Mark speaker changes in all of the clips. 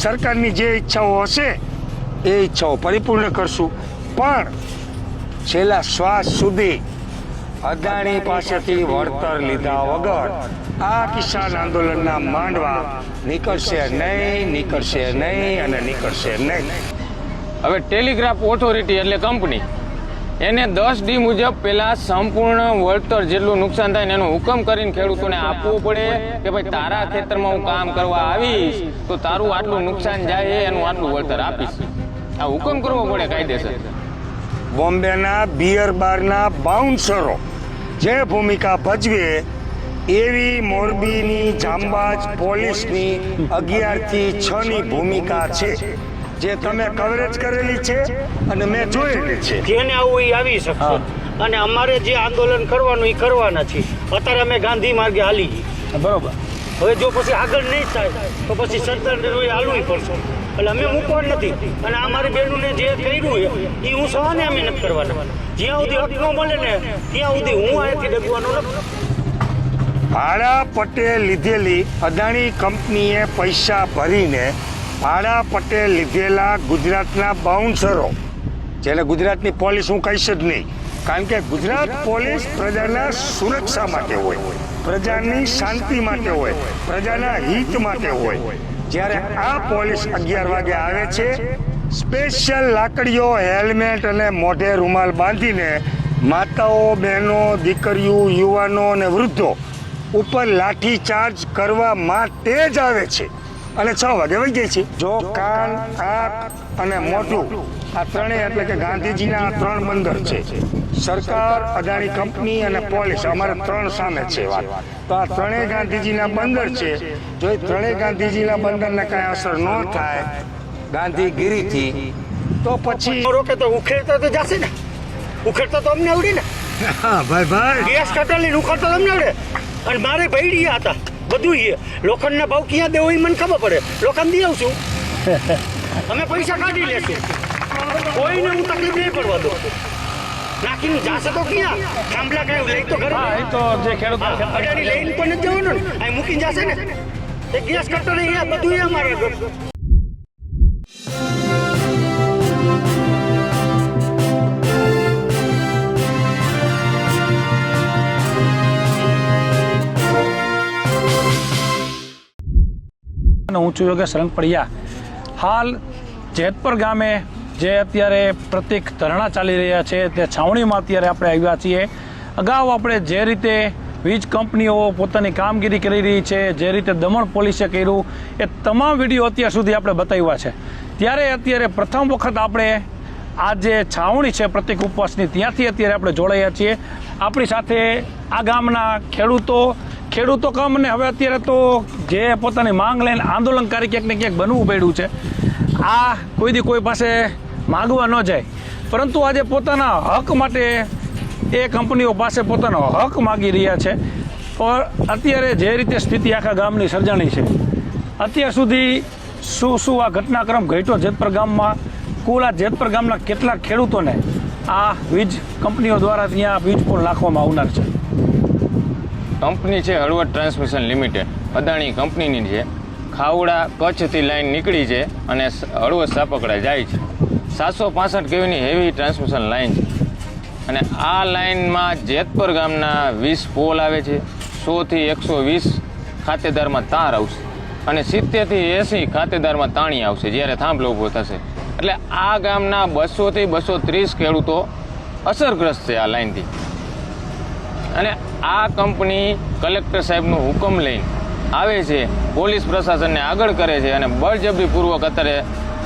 Speaker 1: સરકારની જે ઈચ્છાઓ હશે એ ઈચ્છાઓ પરિપૂર્ણ કરશું, પણ છેલ્લા શ્વાસ સુધી અદાણી પાસેથી વળતર લીધા વગર આ કિસાન આંદોલનના માંડવા નીકળશે નહીં અને નીકળશે નહીં.
Speaker 2: હવે ટેલિગ્રાફ ઓથોરિટી એટલે કંપની એને 10D મુજબ પહેલા સંપૂર્ણ વળતર જેટલું નુકસાન થાય એનો હુકમ કરીને ખેડૂતોને આપવો પડે કે ભાઈ તારા ખેતરમાં હું કામ કરવા આવીશ તો તારું આટલું નુકસાન જાય એનું આટલું વળતર આપીશ. આ હુકમ કરવો પડે કાયદેસર.
Speaker 1: બોમ્બેના બિયર બારના બાઉન્સરો જે ભૂમિકા ભજવે એવી મોરબીની જાંબાજ પોલીસની 11 થી 6 ની ભૂમિકા છે, જે તમે કવરેજ કરેલી છે અને મેં જોયેલી છે.
Speaker 3: જેને આવું એ આવી શકશે અને અમારે જે આંદોલન કરવાનું એ કરવાના છે. અત્યારે અમે ગાંધી માર્ગે હાલી છીએ,
Speaker 4: બરોબર.
Speaker 3: હવે જો પછી આગળ નહીં થાય તો પછી સરકારને હાલવું પડશે. એટલે અમે મૂકવાનું નથી અને આ મારી બહેનોને જે કર્યું એ હું સવાને અમે નથી કરવાના. જ્યાં સુધી હક ન મળે ને ત્યાં સુધી હું અહીંયાથી ડગવાનો નથી.
Speaker 1: ભાડા પટ્ટે લીધેલી અદાણી કંપનીએ પૈસા ભરીને ભાડા પટ્ટે લીધેલા ગુજરાતના બાઉન્સરો, જેને ગુજરાતની પોલીસ હું કહીશ જ નહીં, કારણ કે ગુજરાત પોલીસ પ્રજાના સુરક્ષા માટે હોય, પ્રજાની શાંતિ માટે હોય, પ્રજાના હિત માટે હોય. જ્યારે આ પોલીસ 11 વાગે આવે છે, સ્પેશિયલ લાકડીઓ, હેલ્મેટ અને મોઢે રૂમાલ બાંધીને માતાઓ, બહેનો, દીકરીઓ, યુવાનો અને વૃદ્ધો ઉપર લાઠી ચાર્જ કરવા માટે જ આવે છે અને 6 વાગે વહી જાય છે. જો કાન, આંખ અને મોઢું આ ત્રણેય એટલે કે ગાંધીજીના આ 3 બંદર છે. સરકાર, અદાણી કંપની અને પોલીસ, અમારે 3 સામે છે વાત. તો આ ત્રણેય ગાંધીજીના બંદર છે. જો એ ત્રણેય ગાંધીજીના બંદરને કાંઈ અસર ન થાય ગાંધીગીરીથી, તો પછી
Speaker 3: રોકે તો ઉખેડતા તો જશે ને. ઉખેડતા તો અમને આવડે ને.
Speaker 1: હા ભાઈ
Speaker 3: ગેસ કટરલી ઉખેડતા તમને આવડે. અને મારે ભૈડિયા હતા બધું. એ લોખંડના ભાવ ક્યાં દેવો એ મને ખબર પડે. લોખંડ દઈ આવશું, અમે પૈસા કાઢી લેશું, કોઈને હું તકલીફ નહીં પડવા દો. નાખીને જાશે તો ક્યાં થાંભલા કઈ લઈ તો ઘરે
Speaker 4: એ તો જે ખેડૂત
Speaker 3: અડાડી લઈને પણ નથી જવાનું ને. અહીં મૂકીને જશે ને એ ગેસ કટર અહીંયા બધું અમારે.
Speaker 4: હું છું યોગેશ રંગપડિયા. હાલ જેતપર ગામે જે અત્યારે પ્રતિક ધરણા ચાલી રહ્યા છે તે છાવણીમાં અત્યારે આપણે આવ્યા છીએ. અગાઉ આપણે જે રીતે વીજ કંપનીઓ પોતાની કામગીરી કરી રહી છે, જે રીતે દમણ પોલીસે કર્યું, એ તમામ વિડીયો અત્યાર સુધી આપણે બતાવ્યા છે. ત્યારે અત્યારે પ્રથમ વખત આપણે આ જે છાવણી છે પ્રતિક ઉપવાસની, ત્યાંથી અત્યારે આપણે જોડાયા છીએ. આપણી સાથે આ ગામના ખેડૂતો કામ અને હવે અત્યારે તો જે પોતાની માંગ લઈને આંદોલનકારી ક્યાંક ને ક્યાંક બનવું પડ્યું છે. આ કોઈ પાસે માગવા ન જાય, પરંતુ આજે પોતાના હક માટે એ કંપનીઓ પાસે પોતાનો હક માગી રહ્યા છે. પણ અત્યારે જે રીતે સ્થિતિ આખા ગામની સર્જાણી છે, અત્યાર સુધી શું આ ઘટનાક્રમ ઘટ્યો જેતપર ગામમાં, કુલ આ જેતપર ગામના કેટલાક ખેડૂતોને આ વીજ કંપનીઓ દ્વારા ત્યાં વીજ પોલ નાખવામાં આવનાર છે.
Speaker 2: કંપની છે હળવદ ટ્રાન્સમિશન લિમિટેડ, અદાણી કંપનીની છે. ખાવડા કચ્છથી લાઈન નીકળી છે અને હળવદ સાપકડા જાય છે. 765 kVની હેવી ટ્રાન્સમિશન લાઈન છે અને આ લાઈનમાં જેતપર ગામના 20 પોલ આવે છે. 100 થી 120 ખાતેદારમાં તાર આવશે અને 70 થી 80 ખાતેદારમાં તાણી આવશે જ્યારે થાંભલો ઊભો થશે. એટલે આ ગામના 200 થી 230 ખેડૂતો અસરગ્રસ્ત છે આ લાઈનથી. અને આ કંપની કલેક્ટર સાહેબનો હુકમ લઈને આવે છે, પોલીસ પ્રશાસનને આગળ કરે છે અને બળજબરીપૂર્વક અત્યારે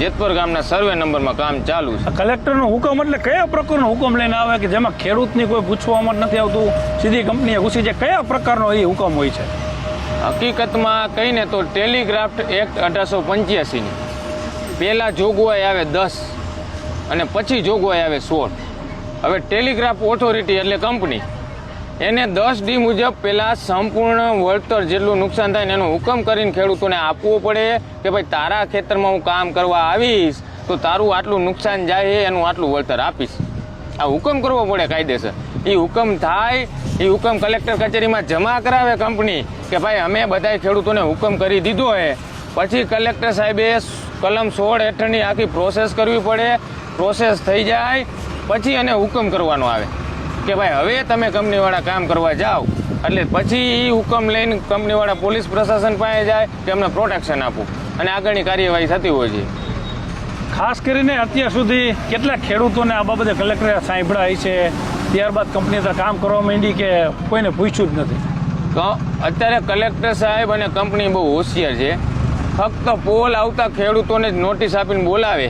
Speaker 2: જેતપર ગામના સર્વે નંબરમાં કામ ચાલુ છે.
Speaker 4: કલેક્ટરનો હુકમ એટલે કયા પ્રકારનો હુકમ લઈને આવે કે જેમાં ખેડૂતની કોઈ પૂછવામાં નથી આવતું, સીધી કંપનીએ ઘૂસી જાય? કયા પ્રકારનો એ હુકમ હોય છે?
Speaker 2: હકીકતમાં કહીને તો ટેલિગ્રાફ એક્ટ 1885ની પહેલાં જોગવાઈ આવે 10 અને પછી જોગવાઈ આવે 16. હવે ટેલિગ્રાફ ઓથોરિટી એટલે કંપની એને 10D મુજબ પહેલાં સંપૂર્ણ વળતર જેટલું નુકસાન થાય એનો હુકમ કરીને ખેડૂતોને આપવો પડે કે ભાઈ તારા ખેતરમાં હું કામ કરવા આવીશ તો તારું આટલું નુકસાન જાય એનું આટલું વળતર આપીશ. આ હુકમ કરવો પડે કાયદેસર. એ હુકમ થાય, એ હુકમ કલેક્ટર કચેરીમાં જમા કરાવે કંપની કે ભાઈ અમે બધા ખેડૂતોને હુકમ કરી દીધો હે, પછી કલેક્ટર સાહેબે કલમ 16 હેઠળની આખી પ્રોસેસ કરવી પડે. પ્રોસેસ થઈ જાય પછી એને હુકમ કરવાનો આવે કે ભાઈ હવે તમે કંપનીવાળા કામ કરવા જાઓ. એટલે પછી એ હુકમ લઈને કંપનીવાળા પોલીસ પ્રશાસન પાસે જાય કે અમને પ્રોટેક્શન આપો અને આગળની કાર્યવાહી થતી હોય છે.
Speaker 4: ખાસ કરીને અત્યાર સુધી કેટલા ખેડૂતોને આ બાબતે કલેક્ટરે સાંભળ્યા છે, ત્યારબાદ કંપની તો કામ કરવા માંડી કે કોઈને પૂછ્યું જ નથી?
Speaker 2: તો અત્યારે કલેક્ટર સાહેબ અને કંપની બહુ હોશિયાર છે. ફક્ત પોલ આવતા ખેડૂતોને જ નોટિસ આપીને બોલાવે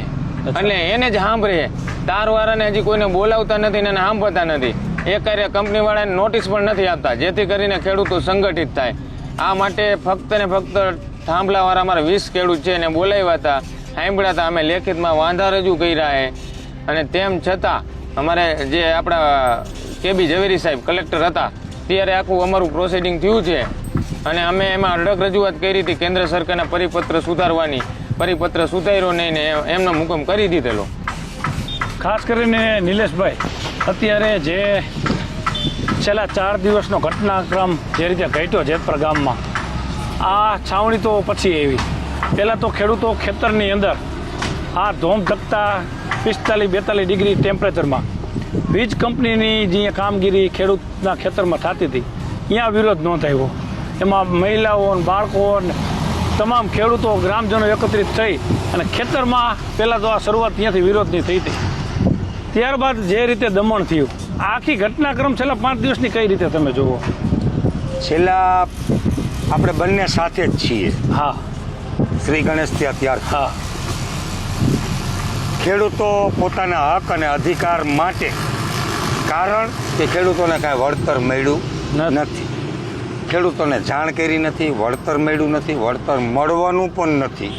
Speaker 2: અને એને જ સાંભળે. તારવાળાને હજી કોઈને બોલાવતા નથી અને સાંભળતા નથી. એ કાર્ય કંપનીવાળાને નોટિસ પણ નથી આપતા, જેથી કરીને ખેડૂતો સંગઠિત થાય. આ માટે ફક્ત ને ફક્ત થાંભલાવાળા અમારા 20 ખેડૂત છે એને બોલાવ્યા હતા, સાંભળ્યા હતા. અમે લેખિતમાં વાંધા રજૂ કર્યા છે અને તેમ છતાં અમારે જે આપણા કેબી ઝવેરી સાહેબ કલેક્ટર હતા ત્યારે આખું અમારું પ્રોસિડિંગ થયું છે અને અમે એમાં અડગ રજૂઆત કરી હતી કેન્દ્ર સરકારના પરિપત્ર સુધારવાની. પરિપત્ર સુધાર્યો નહીં ને એમનો હુકમ કરી દીધેલો.
Speaker 4: ખાસ કરીને નિલેશભાઈ, અત્યારે જે છેલ્લા 4 દિવસનો ઘટનાક્રમ જે રીતે ઘટ્યો જેતપર ગામમાં, આ છાવણી તો પછી એવી. પહેલાં તો ખેડૂતો ખેતરની અંદર આ ધોમ ધકતા 45-42 ડિગ્રી ટેમ્પરેચરમાં વીજ કંપનીની જે કામગીરી ખેડૂતના ખેતરમાં થતી હતી, ત્યાં વિરોધ નોંધાવ્યો. એમાં મહિલાઓ અને બાળકો અને તમામ ખેડૂતો ગ્રામજનો એકત્રિત થઈ અને ખેતરમાં પહેલાં તો આ શરૂઆત ત્યાંથી વિરોધની થઈ હતી. ત્યારબાદ જે રીતે દમણ થયું, આખી ઘટનાક્રમ છેલ્લા 5 દિવસની કઈ રીતે તમે જુઓ?
Speaker 1: છેલ્લા આપણે બંને સાથે જ છીએ.
Speaker 4: હા,
Speaker 1: શ્રી ગણેશ ત્યાર
Speaker 4: હા,
Speaker 1: ખેડૂતો પોતાના હક અને અધિકાર માટે, કારણ કે ખેડૂતોને કાંઈ વળતર મળ્યું નથી, ખેડૂતોને જાણ કરી નથી, વળતર મળ્યું નથી, વળતર મળવાનું પણ નથી,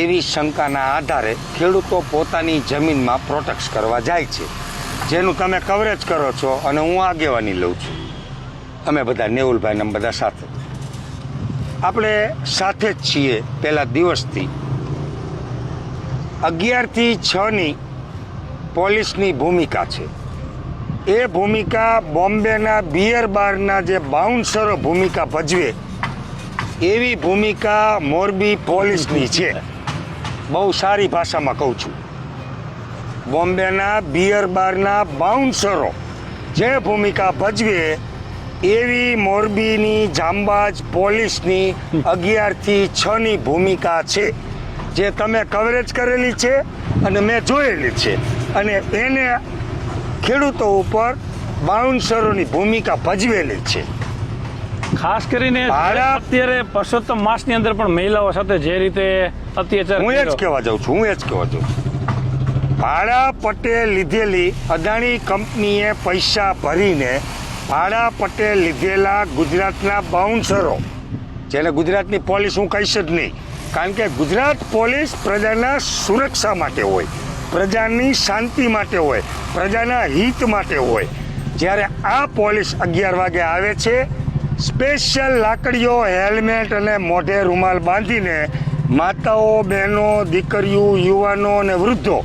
Speaker 1: એવી શંકાના આધારે ખેડૂતો પોતાની જમીનમાં પ્રોટેક્ટ કરવા જાય છે, જેનું તમે કવરેજ કરો છો અને હું આગેવાની લઉં છું. અમે બધા નેવુલભાઈ અમે બધા સાથે, આપણે સાથે જ છીએ પહેલા દિવસથી. 11 થી 6ની પોલીસની ભૂમિકા છે. એ ભૂમિકા બોમ્બેના બિયર બારના જે બાઉન્સરો ભૂમિકા ભજવે એવી ભૂમિકા મોરબી પોલીસની છે. બહુ સારી ભાષામાં કહું છું, બોમ્બેના બિયર બારના બાઉન્સરો જે ભૂમિકા ભજવે એવી મોરબીની જાંબાજ પોલીસની 11 થી 6ની ભૂમિકા છે, જે તમે કવરેજ કરેલી છે અને મેં જોયેલી છે. અને એને ખેડૂતો ઉપર બાઉન્સરોની ભૂમિકા ભજવેલી છે.
Speaker 4: ખાસ કરીને અત્યારે પરસોત્તમ માસની અંદર પણ મહિલાઓ સાથે જે રીતે અત્યાચાર,
Speaker 1: હું એ જ કહેવા જાઉં છું. ભાડા પટ્ટે લીધેલી અદાણી કંપનીએ પૈસા ભરીને ભાડા પટ્ટે લીધેલા ગુજરાતના બાઉન્સરો, જેને ગુજરાતની પોલીસ હું કહીશ જ નહીં, કારણ કે ગુજરાત પોલીસ પ્રજાના સુરક્ષા માટે હોય, પ્રજાની શાંતિ માટે હોય, પ્રજાના હિત માટે હોય. જ્યારે આ પોલીસ 11 વાગે આવે છે, સ્પેશિયલ લાકડીઓ, હેલ્મેટ અને મોઢે રૂમાલ બાંધીને માતાઓ, બહેનો, દીકરીઓ, યુવાનો અને વૃદ્ધો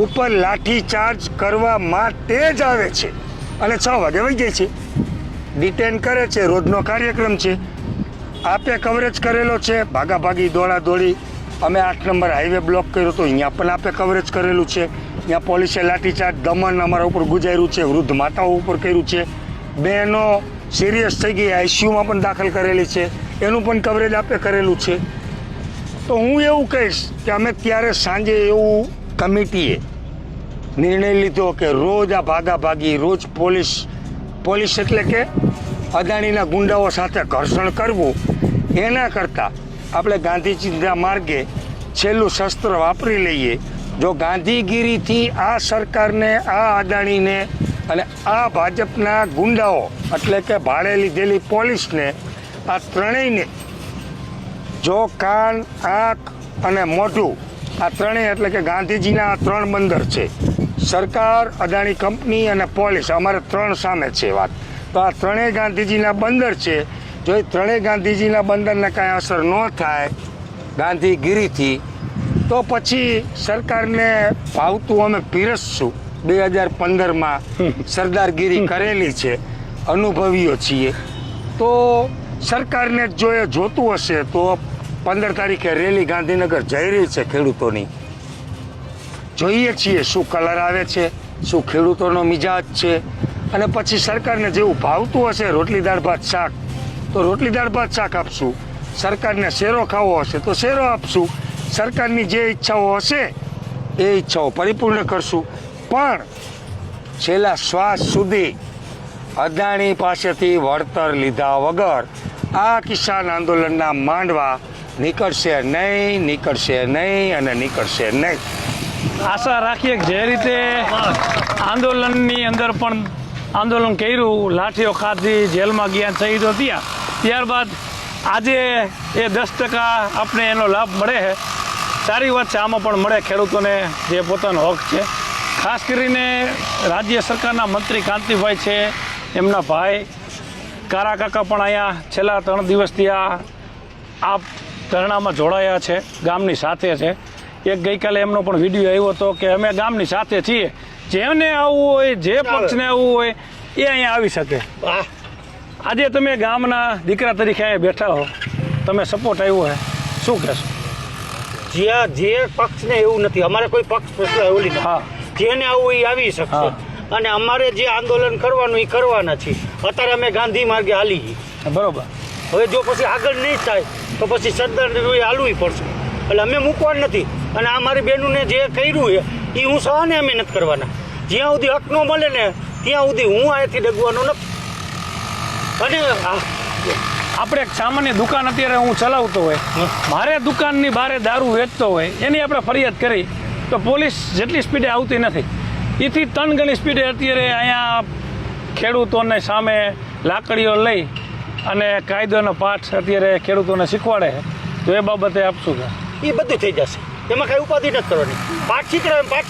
Speaker 1: ઉપર લાઠીચાર્જ કરવા માટે જ આવે છે અને 6 વાગે વહી જાય છે. ડિટેન કરે છે, રોજનો કાર્યક્રમ છે. આપે કવરેજ કરેલો છે, ભાગાભાગી દોડાદોડી. અમે 8 નંબર હાઈવે બ્લોક કર્યો હતો, અહીંયા પણ આપે કવરેજ કરેલું છે. ત્યાં પોલીસે લાઠીચાર્જ, દમન અમારા ઉપર ગુજાર્યું છે, વૃદ્ધ માતાઓ ઉપર કર્યું છે. બહેનો સિરિયસ થઈ ગઈ, આઈસીયુમાં પણ દાખલ કરેલી છે, એનું પણ કવરેજ આપે કરેલું છે. તો હું એવું કહીશ કે અમે ત્યારે સાંજે એવું કમિટીએ નિર્ણય લીધો કે રોજ આ ભાગાભાગી, રોજ પોલીસ એટલે કે અદાણીના ગુંડાઓ સાથે ઘર્ષણ કરવું, એના કરતાં આપણે ગાંધીજીના માર્ગે છેલ્લું શસ્ત્ર વાપરી લઈએ. જો ગાંધીગીરીથી આ સરકારને, આ અદાણીને અને આ ભાજપના ગુંડાઓ એટલે કે ભાડે લીધેલી પોલીસને, આ ત્રણેયને જો કાન, આંખ અને મોઢું, આ ત્રણેય એટલે કે ગાંધીજીના આ 3 બંદર છે, સરકાર, અદાણી કંપની અને પોલીસ, અમારે 3 સામે છે વાત. તો આ ત્રણેય ગાંધીજીના બંદર છે. જો એ ત્રણેય ગાંધીજીના બંદરને કાંઈ અસર ન થાય ગાંધીગીરીથી, તો પછી સરકારને ભાવતું અમે પીરસશું. 2015માં સરદારગીરી કરેલી છે, અનુભવીઓ છીએ. તો સરકારને જો એ જોતું હશે તો 15 તારીખે રેલી ગાંધીનગર જઈ રહી છે ખેડૂતોની. જોઈએ છીએ શું કલર આવે છે, શું ખેડૂતોનો મિજાજ છે, અને પછી સરકારને જેવું ભાવતું હશે રોટલી દાળ ભાત શાક તો રોટલી દાળ ભાત શાક આપશું, સરકારને શેરો ખાવો હશે તો શેરો આપશું, સરકારની જે ઈચ્છાઓ હશે એ ઈચ્છાઓ પરિપૂર્ણ કરશું. પણ છેલ્લા શ્વાસ સુધી અદાણી પાસેથી વળતર લીધા વગર આ કિસાન આંદોલનના માંડવા નીકળશે નહીં અને નીકળશે નહીં.
Speaker 4: આશા રાખીએ કે જે રીતે આંદોલનની અંદર પણ આંદોલન કર્યું, લાઠીઓ ખાધી, જેલમાં ગયા, શહીદો થયા, ત્યારબાદ આજે એ 10% આપણે એનો લાભ મળે છે. સારી વાત છે, આમાં પણ મળે ખેડૂતોને જે પોતાનો હક છે. ખાસ કરીને રાજ્ય સરકારના મંત્રી કાંતિભાઈ છે, એમના ભાઈ કારા કાકા પણ અહીંયા છેલ્લા 3 દિવસથી આ ધરણામાં જોડાયા છે, ગામની સાથે છે. એક ગઈકાલે એમનો પણ વિડીયો આવ્યો હતો કે અમે ગામની સાથે છીએ, જેને આવવું હોય, જે પક્ષને આવવું હોય એ અહીંયા આવી શકે. આજે તમે ગામના દીકરા તરીકે અહીંયા બેઠા હો, તમે સપોર્ટ આવ્યો છે, શું કહેશો?
Speaker 3: જે પક્ષને એવું નથી, અમારે કોઈ પક્ષ ઓલી નથી.
Speaker 4: હા,
Speaker 3: જેને આવવું એ આવી શકશે. અને અમારે જે આંદોલન કરવાનું એ કરવાના છીએ. અત્યારે અમે ગાંધી માર્ગે હાલી છીએ.
Speaker 4: બરોબર.
Speaker 3: હવે જો પછી આગળ નહીં થાય તો પછી સરદાર હાલવું પડશે. એટલે અમે મૂકવાનું નથી. અને આ મારી બહેનોને જે કર્યું છે એ હું સહને અમે નથી કરવાના. જ્યાં સુધી હક ન મળે ને ત્યાં સુધી હું અહીંયાથી ડગવાનો નથી. અને
Speaker 4: આપણે એક સામાન્ય દુકાન અત્યારે હું ચલાવતો હોય, મારે દુકાનની બહારે દારૂ વેચતો હોય, એની આપણે ફરિયાદ કરી તો પોલીસ જેટલી સ્પીડે આવતી નથી, એથી 3 ગણી સ્પીડે અત્યારે અહીંયા ખેડૂતોને સામે લાકડીઓ લઈ અને કાયદોનો પાઠ અત્યારે ખેડૂતોને શીખવાડે છે. તો એ બાબતે આપશું કે
Speaker 3: એ બધું થઈ જશે. એમાં કાંઈ ઉપાધિ નથી કરવાની. પાઠ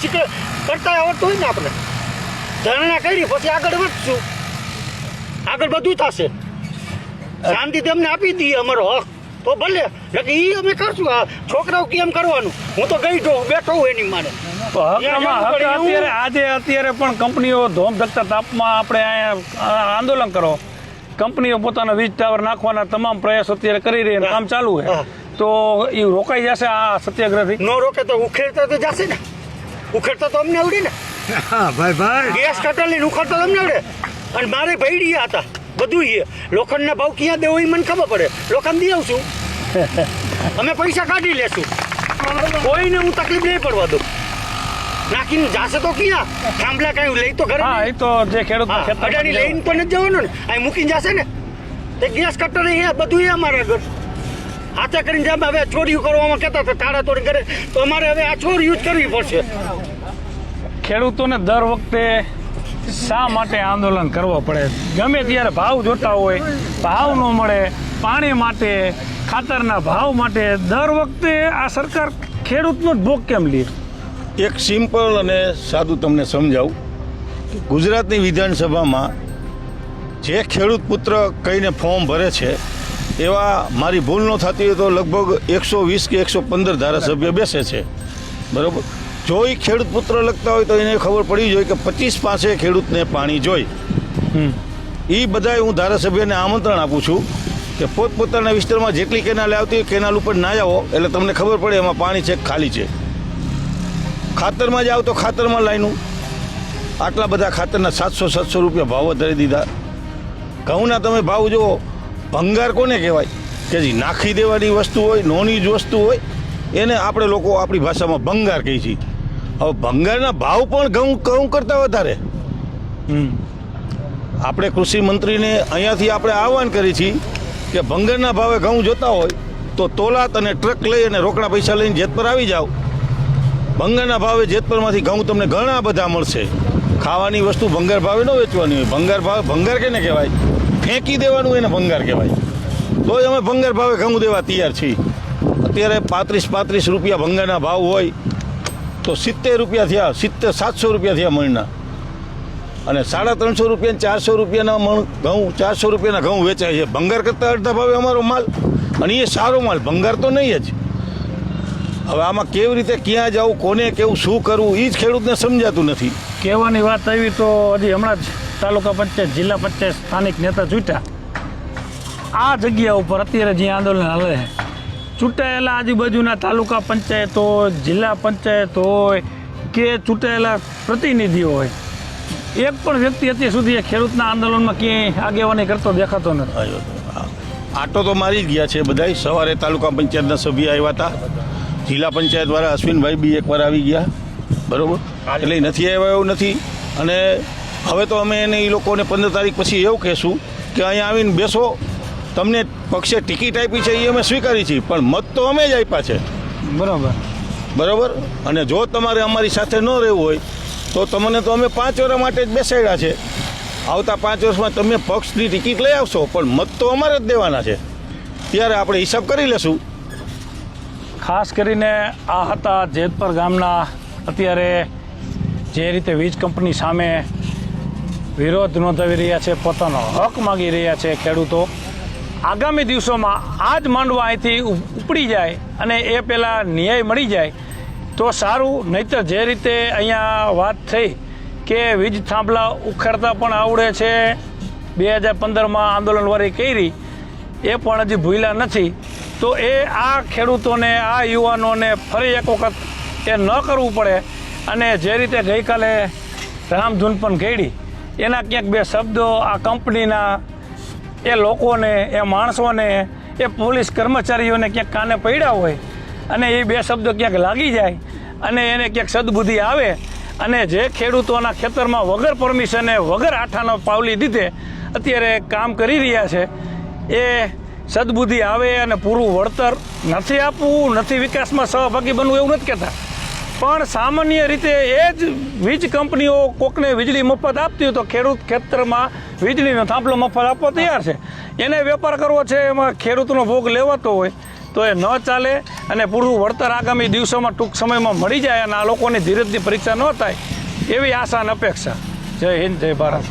Speaker 3: શીખે કરતા આવડતું હોય ને આપણે ધરણા કરી પછી આગળ વધશું, આગળ બધું થશે. શાંતિ તેમને આપી દઈએ અમારો હક તો ભલે, એ અમે કરશું. આ છોકરાઓ કેમ કરવાનું? હું તો ગઈ બેઠો હું એની માને.
Speaker 4: અત્યારે પણ કંપનીઓ ધોમધકતા તાપમાં આપણે અહીંયા આંદોલન કરો, કંપનીઓ પોતાના વીજ ટાવર નાખવાના તમામ પ્રયાસો અત્યારે કરી રહી છે, કામ ચાલુ છે. તો એ રોકાઈ જશે આ સત્યાગ્રહથી?
Speaker 3: ન રોકે તો ઉખેડતા તો જશે ને. ઉખેડતા તો અમને આવડે ને.
Speaker 1: હા ભાઈ,
Speaker 3: ગેસ કટરલી ઉખેડતા તમને આવડે. અને મારે ભૈડિયા હતા બધું. લોખંડના ભાવ ક્યાં દેવો એ મને ખબર પડે. લોખંડ દઈ આવશું, અમે પૈસા કાઢી લેશું, કોઈને હું તકલીફ નહીં પડવા દઉં. નાખીને જાશે તો ક્યાં? થાંભલા કઈ લઈ તો ઘરે.
Speaker 4: હા, એ તો જે ખેડૂત
Speaker 3: અડાણી લઈને તો નથી જવાનું ને, અહીં મૂકીને જશે ને. તે ગેસ કટર બધું અમારા આગળ હાથે કરીને જેમ હવે ચોરીઓ કરવામાં કહેતા હતા તાળા તોડી કરે, તો અમારે હવે આ ચોરી યુઝ કરવી પડશે.
Speaker 4: ખેડૂતોને દર વખતે શા માટે આંદોલન કરવો પડે? ગમે ત્યારે ભાવ જોતા હોય, ભાવ ન મળે, પાણી માટે, ખાતરના ભાવ માટે દર વખતે આ સરકાર ખેડૂતનો જ ભોગ કેમ લે?
Speaker 5: એક સિમ્પલ અને સાદું તમને સમજાવું કે ગુજરાતની વિધાનસભામાં જે ખેડૂત પુત્ર કહીને ફોર્મ ભરે છે એવા મારી ભૂલ ન થતી હોય તો લગભગ 120 કે 115 ધારાસભ્ય બેસે છે, બરાબર. જો એ ખેડૂત પુત્ર લખતા હોય તો એને ખબર પડી જોઈએ કે 25 પાસે ખેડૂતને પાણી જોઈ. એ બધાય હું ધારાસભ્યને આમંત્રણ આપું છું કે પોતપોતાના વિસ્તારમાં જેટલી કેનાલ આવતી હોય કેનાલ ઉપર ના જાઓ, એટલે તમને ખબર પડે એમાં પાણી છે ખાલી છે. ખાતરમાં જાઓ તો ખાતરમાં લાઈનું, આટલા બધા ખાતરના 700 રૂપિયા ભાવ વધારી દીધા. ઘઉંના તમે ભાવ જુઓ, ભંગાર કોને કહેવાય કે જે નાખી દેવાની વસ્તુ હોય, નોની જ વસ્તુ હોય, એને આપણે લોકો આપણી ભાષામાં ભંગાર કહીએ છીએ. હવે ભંગારના ભાવ પણ ઘઉં કરતાં વધારે. આપણે કૃષિ મંત્રીને અહીંયાથી આપણે આહવાન કરી છીએ કે ભંગારના ભાવે ઘઉં જોતા હોય તો તોલાત અને ટ્રક લઈ અને રોકડા પૈસા લઈને જેતપર આવી જાઓ. ભંગારના ભાવે જેતપરમાંથી ઘઉં તમને ઘણા બધા મળશે. ખાવાની વસ્તુ ભંગાર ભાવે ન વેચવાની હોય. ભંગાર ભાવે ભંગાર કેને કહેવાય? ફેંકી દેવાનું એને ભંગાર કહેવાય. તોય અમે ભંગાર ભાવે ઘઉં દેવા તૈયાર છીએ. અત્યારે 35 રૂપિયા ભંગારના ભાવ હોય તો 70 રૂપિયા થયા, 700 રૂપિયા થયા મણના. અને 350 રૂપિયા 400 રૂપિયાના મણ ઘઉં, 400 રૂપિયાના ઘઉં વેચાય છે. ભંગાર કરતાં અડધા ભાવે અમારો માલ, અને એ સારો માલ, ભંગાર તો નહીં જ. હવે આમાં કેવી રીતે ક્યાં જવું, કોને કેવું, શું કરવું, એ જ ખેડૂતને સમજાતું નથી.
Speaker 4: કહેવાની વાત આવી તો હજી હમણાં જ તાલુકા પંચાયત, જિલ્લા પંચાયત, સ્થાનિક નેતા ચૂંટ્યા. આ જગ્યા ઉપર અત્યારે જે આંદોલન હાલે છે ચૂંટાયેલા આજુબાજુના તાલુકા પંચાયત હોય, જિલ્લા પંચાયત હોય કે ચૂંટાયેલા પ્રતિનિધિઓ હોય, એક પણ વ્યક્તિ અત્યાર સુધી ખેડૂતના આંદોલનમાં ક્યાંય આગેવાની કરતો દેખાતો નથી.
Speaker 5: આટો તો મારી જ ગયા છે બધાય. સવારે તાલુકા પંચાયતના સભ્ય આવ્યા હતા, જિલ્લા પંચાયત વાળા અશ્વિનભાઈ બી એકવાર આવી ગયા, બરોબર. એટલે નથી આવ્યા એવું નથી. અને હવે તો અમે એને એ લોકોને 15 તારીખ પછી એવું કહેશું કે અહીંયા આવીને બેસો, તમને પક્ષે ટિકિટ આપી છે એ અમે સ્વીકારી છીએ, પણ મત તો અમે જ આપ્યા છે, બરોબર. અને જો તમારે અમારી સાથે ન રહેવું હોય તો તમને તો અમે 5 વર્ષ માટે જ બેસાડ્યા છે. આવતા 5 વર્ષમાં તમે પક્ષની ટિકિટ લઈ આવશો, પણ મત તો અમારે જ દેવાના છે. ત્યારે આપણે હિસાબ કરી લેશું.
Speaker 4: ખાસ કરીને આ હતા જેતપર ગામના અત્યારે જે રીતે વીજ કંપની સામે વિરોધ નોંધાવી રહ્યા છે, પોતાનો હક માગી રહ્યા છે ખેડૂતો. આગામી દિવસોમાં આ જ માંડવા અહીંથી ઉપડી જાય અને એ પહેલાં ન્યાય મળી જાય તો સારું. નહીંતર જે રીતે અહીંયા વાત થઈ કે વીજ થાંભલા ઉખાડતા પણ આવડે છે, 2015માં આંદોલનવાળી કરી એ પણ હજી ભૂલ્યા નથી. તો એ આ ખેડૂતોને, આ યુવાનોને ફરી એક વખત એ ન કરવું પડે. અને જે રીતે ગઈકાલે રામધૂન પણ ઘડી, એના ક્યાંક 2 શબ્દો આ કંપનીના એ લોકોને, એ માણસોને, એ પોલીસ કર્મચારીઓને ક્યાંક કાને પડ્યા હોય અને એ 2 શબ્દો ક્યાંક લાગી જાય અને એને ક્યાંક સદબુદ્ધિ આવે અને જે ખેડૂતોના ખેતરમાં વગર પરમિશને, વગર આઠાનો પાવલી દીધે અત્યારે કામ કરી રહ્યા છે, એ સદબુદ્ધિ આવે અને પૂરું વળતર નથી આપવું, નથી વિકાસમાં સહભાગી બનવું એવું નથી કહેતા, પણ સામાન્ય રીતે એ જ વીજ કંપનીઓ કોકને વીજળી મફત આપતી હોય તો ખેડૂત ખેતરમાં વીજળીનો થાંભલો મફત આપવા તૈયાર છે. એને વેપાર કરવો છે, એમાં ખેડૂતનો ભોગ લેવાતો હોય તો એ ન ચાલે. અને પૂરું વળતર આગામી દિવસોમાં ટૂંક સમયમાં મળી જાય અને આ લોકોની ધીરજની પરીક્ષા ન થાય એવી આશા અને અપેક્ષા. જય હિન્દ, જય ભારત.